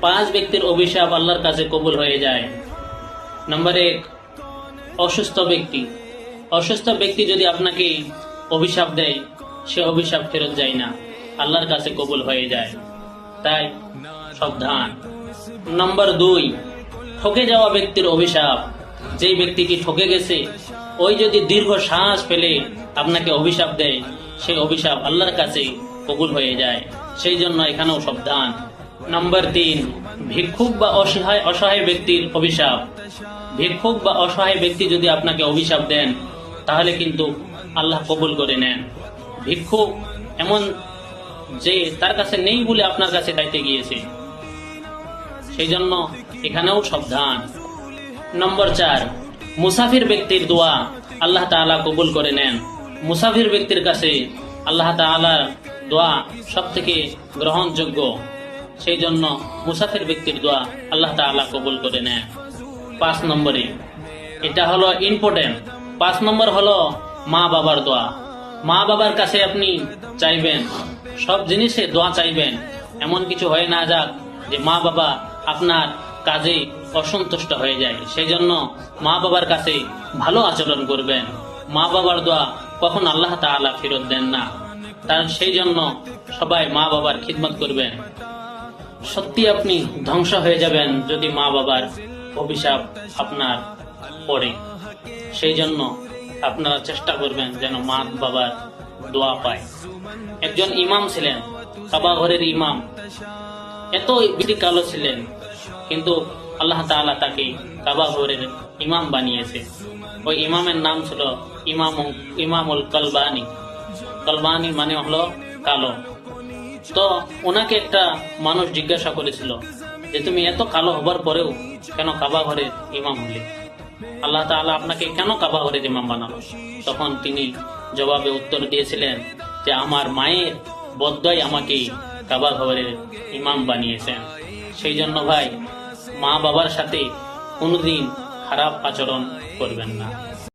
5 ব্যক্তির অভিশাপ আল্লাহর কাছে কবুল হয়ে যায়। নাম্বার 1, অসুস্থ ব্যক্তি। অসুস্থ ব্যক্তি যদি আপনাকে অভিশাপ দেয়, সে অভিশাপ ফেরত যায় না, আল্লাহর কাছে কবুল হয়ে যায়, তাই সাবধান। নাম্বার 2, ঠকে যাওয়া ব্যক্তির অভিশাপ। যেই ব্যক্তিটি ঠকে গেছে, ওই যদি দীর্ঘ শ্বাস ফেলে আপনাকে অভিশাপ দেয়, সেই অভিশাপ আল্লাহর কাছে কবুল হয়ে যায়, সেই জন্য এখানেও সাবধান। নাম্বার 3, ভিক্ষুক বা অসহায় ব্যক্তির অভিশাপ। ভিক্ষুক বা অসহায় ব্যক্তি যদি আপনাকে অভিশাপ দেন, তাহলে কিন্তু আল্লাহ কবুল করে নেন। ভিক্ষুক এমন যে তার কাছে নেই বলে আপনার কাছে চাইতে গিয়েছে, সেই জন্য এখানেও সাবধান। নম্বর 4, মুসাফির ব্যক্তির দোয়া আল্লাহ তাআলা কবুল করে নেন। মুসাফির ব্যক্তির কাছে আল্লাহ তাআলার দোয়া সব থেকে গ্রহণযোগ্য, সেই জন্য মুসাফির ব্যক্তির দোয়া আল্লাহ তাআলা কবুল করে নেন। 5 নম্বরে, এটা হলো ইম্পর্টেন্ট, 5 নম্বর হলো মা বাবার দোয়া। মা বাবার কাছে আপনি চাইবেন, সব জিনিসে দোয়া চাইবেন। এমন কিছু হয়ে না যাক যে মা বাবা আপনার কাজে অসন্তুষ্ট হয়ে যায়, সেই জন্য মা বাবার কাছে ভালো আচরণ করবেন। মা বাবার দোয়া কখন আল্লাহ তাআলা ফেরত দেন না, তার সেই জন্য সবাই মা বাবার খিদমত করবেন। সত্যি আপনি ধ্বংস হয়ে যাবেন যদি মা বাবার অভিশাপ আপনার পড়ে, সেই জন্য আপনারা চেষ্টা করবেন যেন মা বাবার দোয়া পায়। একজন ইমাম ছিলেন, কাবা ঘরের ইমাম, এত বিধি কালো ছিলেন, কিন্তু আল্লাহ তাআলা তাকে কাবা ঘরের ইমাম বানিয়েছে। ওই ইমামের নাম ছিল ইমামুল কলবানী। কলবানী মানে হলো কালো। তো ওনাকে একটা মানুষ জিজ্ঞাসা করেছিল যে তুমি এত কালো হবার পরেও কেন কাবা ঘরের ইমাম হলে? আল্লাহ তাআলা আপনাকে কেন কাবা ঘরের ইমাম বানালো? তখন তিনি জবাবে উত্তর দিয়েছিলেন যে আমার মায়ের বদ্দুয়ায় আমাকে কাবা ঘরের ইমাম বানিয়েছেন। সেই জন্য ভাই, মা বাবার সাথে কোনোদিন খারাপ আচরণ করবেন না।